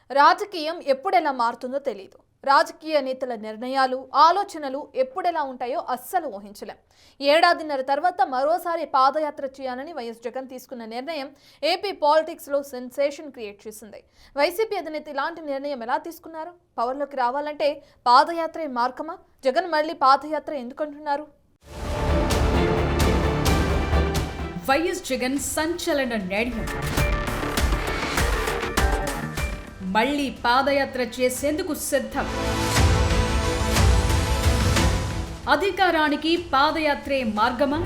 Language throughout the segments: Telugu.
రాజకీయం ఎప్పుడెలా మారుతుందో తెలియదు. రాజకీయ నేతల నిర్ణయాలు, ఆలోచనలు ఎప్పుడెలా ఉంటాయో అస్సలు ఊహించలేం. ఏడాదిన్నర తర్వాత మరోసారి పాదయాత్ర చేయాలని వైఎస్ జగన్ తీసుకున్న నిర్ణయం ఏపీ పాలిటిక్స్లో సెన్సేషన్ క్రియేట్ చేసింది. వైసీపీ అధినేత ఇలాంటి నిర్ణయం ఎలా తీసుకున్నారు? పవర్లోకి రావాలంటే పాదయాత్రే మార్గమా? జగన్ మళ్ళీ పాదయాత్ర ఎందుకంటున్నారు? వైఎస్ జగన్ సంచలన నిర్ణయం. మళ్లీ పాదయాత్ర చేసేందుకు సిద్ధం. అధికారానికి పాదయాత్రే మార్గమా?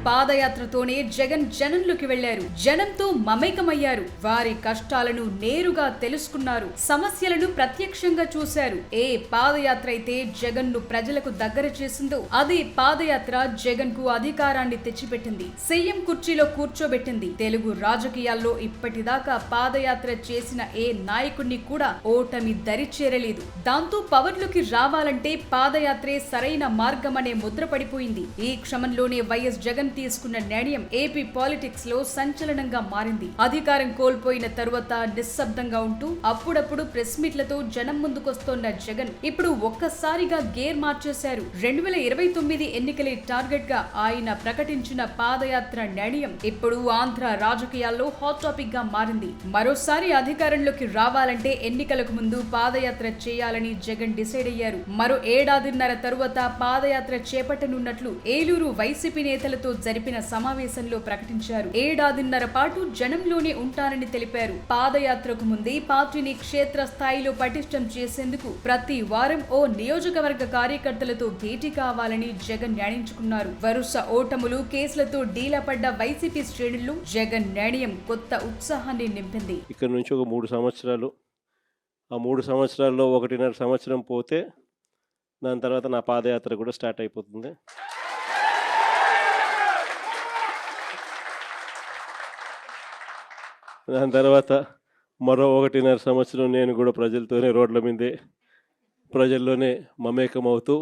పాదయాత్రతోనే జగన్ జనంలోకి వెళ్లారు. జనంతో మమేకమయ్యారు. వారి కష్టాలను నేరుగా తెలుసుకున్నారు. సమస్యలను ప్రత్యక్షంగా చూశారు. ఏ పాదయాత్ర అయితే జగన్ ను ప్రజలకు దగ్గర చేసిందో అదే పాదయాత్ర జగన్ కు అధికారాన్ని తెచ్చిపెట్టింది. సీఎం కుర్చీలో కూర్చోబెట్టింది. తెలుగు రాజకీయాల్లో ఇప్పటిదాకా పాదయాత్ర చేసిన ఏ నాయకుడిని కూడా ఓటమి దరిచేరలేదు. దాంతో పవర్లోకి రావాలంటే పాదయాత్రే సరైన మార్గమనే ముద్ర పడిపోయింది. ఈ క్రమంలోనే వైఎస్ జగన్ తీసుకున్న నిర్ణయం ఏపీ పాలిటిక్స్ లో సంచలనంగా మారింది. అధికారం కోల్పోయిన తరువాత నిశ్శబ్దంగా ఉంటూ అప్పుడప్పుడు ప్రెస్ మీట్లతో జనం ముందుకొస్తోన్న జగన్ ఇప్పుడు ఒక్కసారిగా గేర్ మార్చేశారు. 2029 ఎన్నికలే టార్గెట్ గా ఆయన ప్రకటించిన పాదయాత్ర నిర్ణయం ఇప్పుడు ఆంధ్ర రాజకీయాల్లో హాట్ టాపిక్ గా మారింది. మరోసారి అధికారంలోకి రావాలంటే ఎన్నికలకు ముందు పాదయాత్ర చేయాలని జగన్ డిసైడ్ అయ్యారు. మరో ఏడాదిన్నర తరువాత పాదయాత్ర చేపట్టనున్నట్లు ఏలూరు వైసీపీ నేతలతో జరిపిన సమావేశంలో ప్రకటించారు. ఏడాదిన్నర పాటు జనంలోనే ఉంటానని తెలిపారు. పాదయాత్రకు ముందే పార్టీని క్షేత్ర స్థాయిలో పటిష్టం చేసేందుకు ప్రతి వారం ఓ నియోజకవర్గ కార్యకర్తలతో భేటీ కావాలని జగన్ నిర్ణయించుకున్నారు. వరుస ఓటములు, కేసులతో డీలపడ్డ వైసీపీ శ్రేణుల్లో జగన్ నిర్ణయం కొత్త ఉత్సాహాన్ని నింపింది. ఇక్కడ నుంచి ఒక 3 సంవత్సరాలు, ఆ 3 సంవత్సరాల్లో 1.5 సంవత్సరం పోతే దాని తర్వాత నా పాదయాత్ర కూడా స్టార్ట్ అయిపోతుంది. దాని తర్వాత మరో 1.5 సంవత్సరం నేను కూడా ప్రజలతోనే రోడ్ల మీదే ప్రజల్లోనే మమేకమవుతూ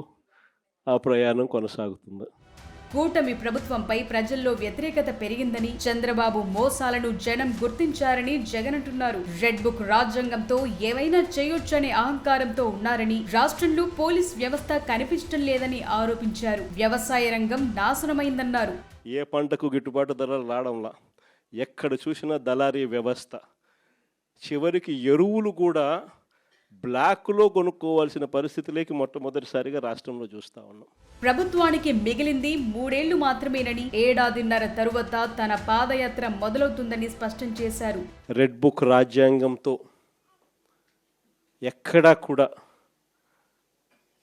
ఆ ప్రయాణం కొనసాగుతుంది. కూటమి ప్రభుత్వంపై ప్రజల్లో వ్యతిరేకత పెరిగిందని, చంద్రబాబు మోసాలను జనం గుర్తించారని జగన్ అంటున్నారు. రెడ్ బుక్ రాజ్యాంగంతో ఏవైనా చేయొచ్చనే అహంకారంతో ఉన్నారని, రాష్ట్రంలో పోలీస్ వ్యవస్థ కనిపించడం లేదని ఆరోపించారు. వ్యవసాయ రంగం నాశనమైందన్నారు. ఏ పంటకు గిట్టుబాటు ధరలు రావడంలా, ఎక్కడ చూసినా దళారీ వ్యవస్థ. చివరికి ఎరువులు కూడా బ్లాక్లో కొనుక్కోవాల్సిన పరిస్థితిలోకి మొట్టమొదటిసారిగా రాష్ట్రంలో చూస్తా ఉన్నాం. ప్రభుత్వానికి మిగిలింది 3 ఏళ్లు మాత్రమేనని, ఏడాదిన్నర తరువాత తన పాదయాత్ర మొదలవుతుందని స్పష్టం చేశారు. రెడ్ బుక్ రాజ్యాంగంతో ఎక్కడా కూడా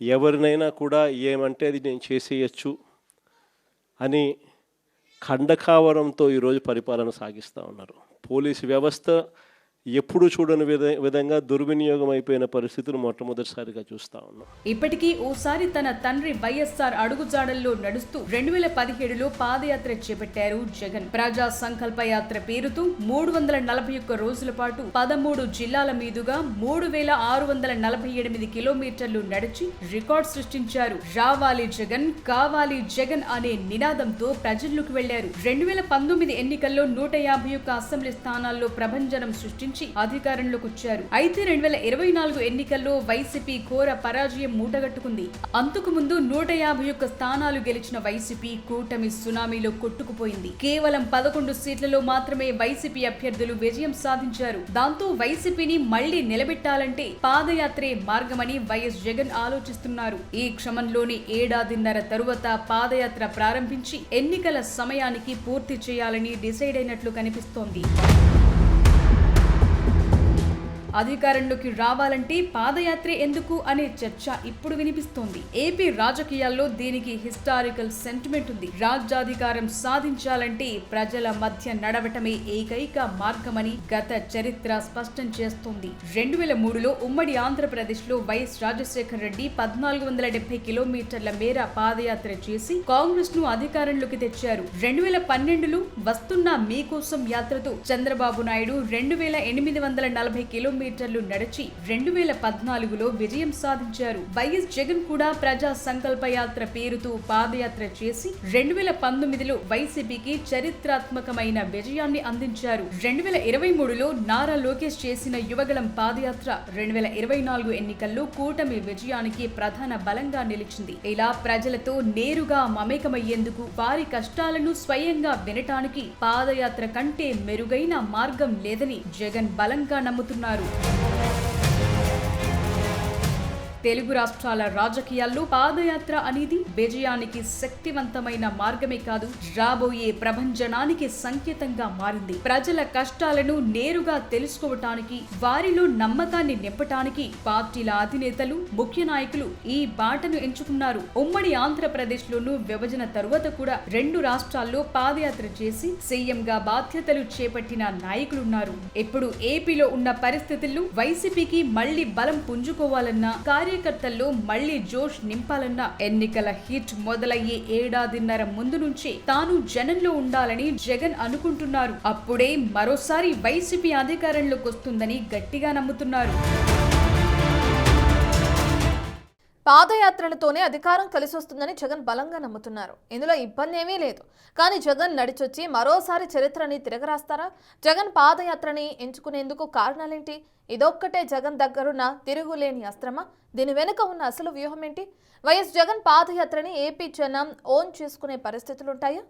ఎవరినైనా కూడా ఏమంటే అది నేను చేసేయచ్చు అని ఖండకావరంతో ఈరోజు పరిపాలన సాగిస్తూ ఉన్నారు. పోలీసు వ్యవస్థ ఎప్పుడు చూడని విధంగా దుర్వినియోగం అయిపోయిన పరిస్థితులు మొట్టమొదటిసారిగా చూస్తా ఉన్నాం. ఇప్పటికీ ఓసారి తన తండ్రి వైఎస్ఆర్ అడుగుజాడల్లో నడుస్తూ 2017లో పాదయాత్ర చేపట్టారు జగన్. ప్రజా సంకల్ప యాత్ర పేరుతో 341 రోజుల పాటు 13 జిల్లాల మీదుగా 3648 కిలోమీటర్లు నడిచి రికార్డ్ సృష్టించారు. రావాలి జగన్, కావాలి జగన్ అనే నినాదంతో ప్రజల్లోకి వెళ్లారు. 2019 ఎన్నికల్లో 151 అసెంబ్లీ స్థానాల్లో ప్రభంజనం సృష్టించి అధికారంలోకి వచ్చారు. అయితే 2024 ఎన్నికల్లో వైసీపీ ఘోర పరాజయం మూటగట్టుకుంది. అంతకు ముందు 151 స్థానాలు గెలిచిన వైసీపీ కూటమి సునామీలో కొట్టుకుపోయింది. కేవలం 11 సీట్లలో మాత్రమే వైసీపీ అభ్యర్థులు విజయం సాధించారు. దాంతో వైసీపీని మళ్లీ నిలబెట్టాలంటే పాదయాత్రే మార్గమని వైఎస్ జగన్ ఆలోచిస్తున్నారు. ఈ క్రమంలోనే ఏడాదిన్నర తరువాత పాదయాత్ర ప్రారంభించి ఎన్నికల సమయానికి పూర్తి చేయాలని డిసైడ్ అయినట్లు కనిపిస్తోంది. అధికారంలోకి రావాలంటే పాదయాత్రే ఎందుకు అనే చర్చ ఇప్పుడు వినిపిస్తోంది. ఏపీ రాజకీయాల్లో దీనికి హిస్టారికల్ సెంటిమెంట్ ఉంది. రాజ్యాధికారం సాధించాలంటే ప్రజల మధ్య నడవటమే ఏకైక మార్గమని గత చరిత్ర స్పష్టం చేస్తోంది. 2003లో ఉమ్మడి ఆంధ్రప్రదేశ్ లో వైఎస్ రాజశేఖర రెడ్డి 1470 కిలోమీటర్ల మేర పాదయాత్ర చేసి కాంగ్రెస్ ను అధికారంలోకి తెచ్చారు. 2012లో వస్తున్న మీకోసం యాత్రతో చంద్రబాబు నాయుడు 2840 కిలోమీటర్ల కిలోమీటర్లు నడిచి 2014లో విజయం సాధించారు. వైఎస్ జగన్ కూడా ప్రజా సంకల్ప యాత్ర పేరుతో పాదయాత్ర చేసి 2019లో వైసీపీకి చరిత్రాత్మకమైన విజయాన్ని అందించారు. 2023లో నారా లోకేష్ చేసిన యువగళం పాదయాత్ర 2024 ఎన్నికల్లో కూటమి విజయానికి ప్రధాన బలంగా నిలిచింది. ఇలా ప్రజలతో నేరుగా మమేకమయ్యేందుకు, వారి కష్టాలను స్వయంగా వినటానికి పాదయాత్ర కంటే మెరుగైన మార్గం లేదని జగన్ బలంగా నమ్ముతున్నారు. తెలుగు రాష్ట్రాల రాజకీయాల్లో పాదయాత్ర అనేది విజయానికి శక్తివంతమైన మార్గమే కాదు, రాబోయే ప్రభంజనానికి సంకేతంగా మారింది. ప్రజల కష్టాలను నేరుగా తెలుసుకోవటానికి, వారిలో నమ్మకాన్ని నింపటానికి పార్టీల అధినేతలు, ముఖ్య నాయకులు ఈ బాటను ఎంచుకున్నారు. ఉమ్మడి ఆంధ్రప్రదేశ్ లోనూ విభజన తరువాత కూడా 2 రాష్ట్రాల్లో పాదయాత్ర చేసి సీఎంగా బాధ్యతలు చేపట్టిన నాయకులున్నారు. ఇప్పుడు ఏపీలో ఉన్న పరిస్థితుల్లో వైసీపీకి మళ్లీ బలం పుంజుకోవాలన్నా, కార్యకర్తల్లో మళ్లీ జోష్ నింపాలన్న ఎన్నికల హిట్ మొదలయ్యే ఏడాదిన్నర ముందు నుంచే తాను జనంలో ఉండాలని జగన్ అనుకుంటున్నారు. అప్పుడే మరోసారి వైసీపీ అధికారంలోకి వస్తుందని గట్టిగా నమ్ముతున్నారు. పాదయాత్రలతోనే అధికారం కలిసి వస్తుందని జగన్ బలంగా నమ్ముతున్నారు. ఇందులో ఇబ్బంది ఏమీ లేదు. కానీ జగన్ నడిచొచ్చి మరోసారి చరిత్రని తిరగరాస్తారా? జగన్ పాదయాత్రని ఎంచుకునేందుకు కారణాలేంటి? ఇదొక్కటే జగన్ దగ్గరున్న తిరుగులేని అస్త్రమా? దీని వెనుక ఉన్న అసలు వ్యూహం ఏంటి? వైఎస్ జగన్ పాదయాత్రని ఏపీ జనం ఓన్ చేసుకునే పరిస్థితులుంటాయా?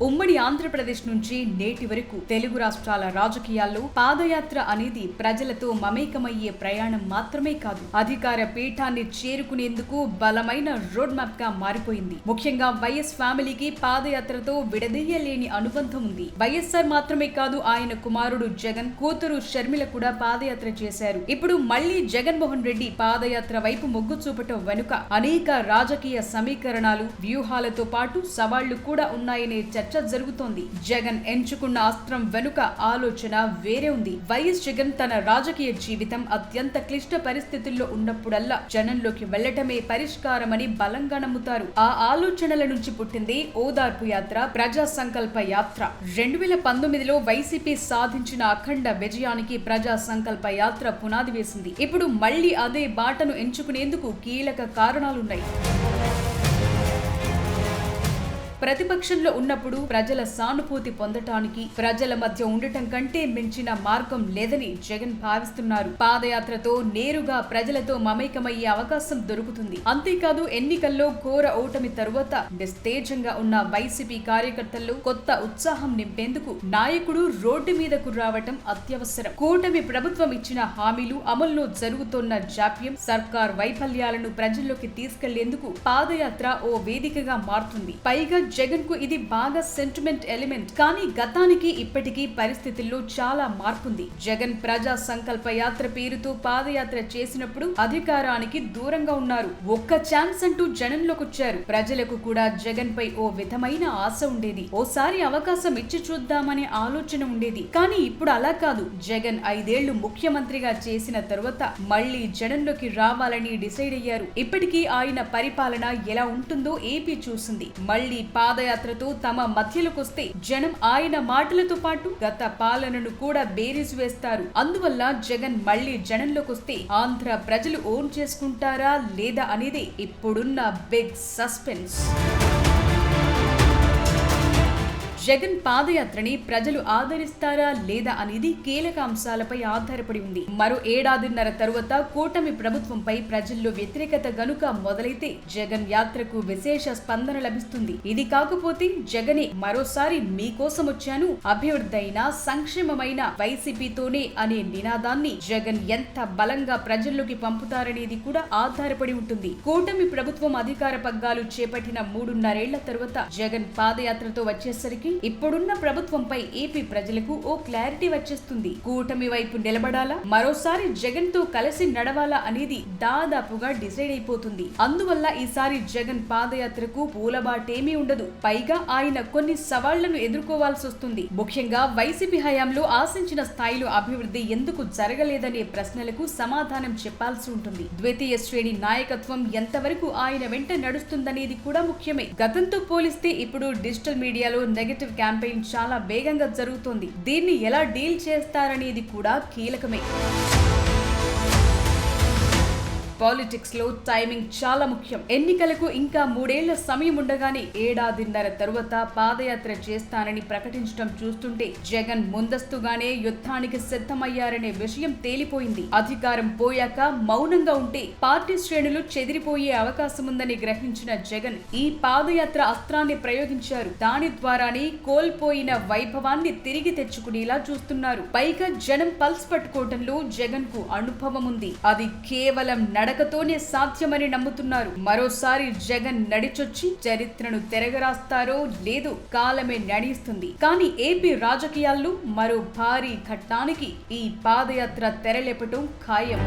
ఉమ్మడి ఆంధ్రప్రదేశ్ నుంచి నేటి వరకు తెలుగు రాష్ట్రాల రాజకీయాల్లో పాదయాత్ర అనేది ప్రజలతో మమేకమయ్యే ప్రయాణం మాత్రమే కాదు, అధికార పీఠాన్ని చేరుకునేందుకు బలమైన రోడ్ మ్యాప్ గా మారిపోయింది. ముఖ్యంగా వైఎస్ ఫ్యామిలీకి పాదయాత్రతో విడదీయలేని అనుబంధం ఉంది. వైఎస్ఆర్ మాత్రమే కాదు, ఆయన కుమారుడు జగన్, కూతురు షర్మిల కూడా పాదయాత్ర చేశారు. ఇప్పుడు మళ్లీ జగన్మోహన్ రెడ్డి పాదయాత్ర వైపు మొగ్గు చూపటం వెనుక అనేక రాజకీయ సమీకరణాలు, వ్యూహాలతో పాటు సవాళ్లు కూడా ఉన్నాయనే చర్చ జరుగుతోంది. జగన్ ఎంచుకున్న అస్త్రం వెనుక ఆలోచన వేరే ఉంది. వైఎస్ జగన్ తన రాజకీయ జీవితం అత్యంత క్లిష్ట పరిస్థితుల్లో ఉన్నప్పుడల్లా జనంలోకి వెళ్లటమే పరిష్కారమని బలంగా నమ్ముతారు. ఆ ఆలోచనల నుంచి పుట్టింది ఓదార్పు యాత్ర, ప్రజా సంకల్ప యాత్ర. 2019లో వైసీపీ సాధించిన అఖండ విజయానికి ప్రజా సంకల్ప యాత్ర పునాది వేసింది. ఇప్పుడు మళ్లీ అదే బాటను ఎంచుకునేందుకు కీలక కారణాలున్నాయి. ప్రతిపక్షంలో ఉన్నప్పుడు ప్రజల సానుభూతి పొందటానికి, ప్రజల మధ్య ఉండటం కంటే మించిన మార్గం లేదని జగన్ భావిస్తున్నారు. పాదయాత్రతో నేరుగా ప్రజలతో మమేకమయ్యే అవకాశం దొరుకుతుంది. అంతేకాదు, ఎన్నికల్లో ఘోర ఓటమి తరువాత నిస్తేజంగా ఉన్న వైసీపీ కార్యకర్తల్లో కొత్త ఉత్సాహం నింపేందుకు నాయకుడు రోడ్డు మీదకు రావటం అత్యవసరం. కూటమి ప్రభుత్వం ఇచ్చిన హామీలు అమల్లో జరుగుతోన్న జాప్యం, సర్కార్ వైఫల్యాలను ప్రజల్లోకి తీసుకెళ్లేందుకు పాదయాత్ర ఓ వేదికగా మారుతుంది. పైగా జగన్ కు ఇది బాగా సెంటిమెంట్ ఎలిమెంట్. కానీ గతానికి ఇప్పటికీ పరిస్థితుల్లో చాలా మార్పుంది. జగన్ ప్రజా సంకల్ప యాత్ర పేరుతో పాదయాత్ర చేసినప్పుడు అధికారానికి దూరంగా ఉన్నారు. ఒక్క ఛాన్స్ అంటూ జనంలోకి వచ్చారు. ప్రజలకు కూడా జగన్ పై ఓ విధమైన ఆశ ఉండేది. ఓసారి అవకాశం ఇచ్చి చూద్దామనే ఆలోచన ఉండేది. కానీ ఇప్పుడు అలా కాదు. జగన్ 5 ఏళ్లు ముఖ్యమంత్రిగా చేసిన తరువాత మళ్లీ జనంలోకి రావాలని డిసైడ్ అయ్యారు. ఇప్పటికీ ఆయన పరిపాలన ఎలా ఉంటుందో ఏపీ చూసింది. మళ్లీ పాదయాత్రతో తమ మధ్యలోకొస్తే జనం ఆయన మాటలతో పాటు గత పాలనను కూడా బేరీజు వేస్తారు. అందువల్ల జగన్ మళ్లీ జనంలోకొస్తే ఆంధ్ర ప్రజలు ఓన్ చేసుకుంటారా లేదా అనేది ఇప్పుడున్న బిగ్ సస్పెన్స్. జగన్ పాదయాత్రని ప్రజలు ఆదరిస్తారా లేదా అనేది కీలక అంశాలపై ఆధారపడి ఉంది. మరో ఏడాదిన్నర తరువాత కూటమి ప్రభుత్వంపై ప్రజల్లో వ్యతిరేకత గనుక మొదలైతే జగన్ యాత్రకు విశేష స్పందన లభిస్తుంది. ఇది కాకపోతే జగనే మరోసారి మీకోసం వచ్చాను, అభివృద్ధైన సంక్షేమమైన వైసీపీతోనే అనే నినాదాన్ని జగన్ ఎంత బలంగా ప్రజల్లోకి పంపుతారనేది కూడా ఆధారపడి ఉంటుంది. కూటమి ప్రభుత్వం అధికార పగ్గాలు చేపట్టిన 3.5 ఏళ్ల తరువాత జగన్ పాదయాత్రతో వచ్చేసరికి ఇప్పుడున్న ప్రభుత్వంపై ఏపీ ప్రజలకు ఓ క్లారిటీ వచ్చేస్తుంది. కూటమి వైపు నిలబడాలా, మరోసారి జగన్ తో కలిసి నడవాలా అనేది దాదాపుగా డిసైడ్ అయిపోతుంది. అందువల్ల ఈసారి జగన్ పాదయాత్రకు పూలబాటేమీ ఉండదు. పైగా ఆయన కొన్ని సవాళ్లను ఎదుర్కోవాల్సి వస్తుంది. ముఖ్యంగా వైసీపీ హయాంలో ఆశించిన స్థాయిలో అభివృద్ధి ఎందుకు జరగలేదనే ప్రశ్నలకు సమాధానం చెప్పాల్సి ఉంటుంది. ద్వితీయ శ్రేణి నాయకత్వం ఎంతవరకు ఆయన వెంట నడుస్తుందనేది కూడా ముఖ్యమే. గతంతో పోలిస్తే ఇప్పుడు డిజిటల్ మీడియాలో నెగటివ్ నెగటివ్ క్యాంపెయిన్ చాలా వేగంగా జరుగుతోంది. దీన్ని ఎలా డీల్ చేస్తారనేది కూడా కీలకమే. పాలిటిక్స్ లో టైమింగ్ చాలా ముఖ్యం. ఎన్నికలకు ఇంకా 3 ఏళ్ల సమయం ఉండగానే ఏడాదిన్నర తరువాత పాదయాత్ర చేస్తానని ప్రకటించడం చూస్తుంటే జగన్ ముందస్తుగానే యుద్ధానికి సిద్ధమయ్యారనే విషయం తేలిపోయింది. అధికారం పోయాక మౌనంగా ఉంటే పార్టీ శ్రేణులు చెదిరిపోయే అవకాశం ఉందని గ్రహించిన జగన్ ఈ పాదయాత్ర అస్త్రాన్ని ప్రయోగించారు. దాని ద్వారానే కోల్పోయిన వైభవాన్ని తిరిగి తెచ్చుకునేలా చూస్తున్నారు. పైగా జనం పల్స్ పట్టుకోవడంలో జగన్ కు అనుభవం ఉంది. అది కేవలం నడకతోనే సాధ్యమని నమ్ముతున్నారు. మరోసారి జగన్ నడిచొచ్చి చరిత్రను తిరగరాస్తారో లేదో కాలమే నడిస్తుంది. కానీ ఏపీ రాజకీయాల్లో మరో భారీ ఘట్టానికి ఈ పాదయాత్ర తెరలేపటం ఖాయం.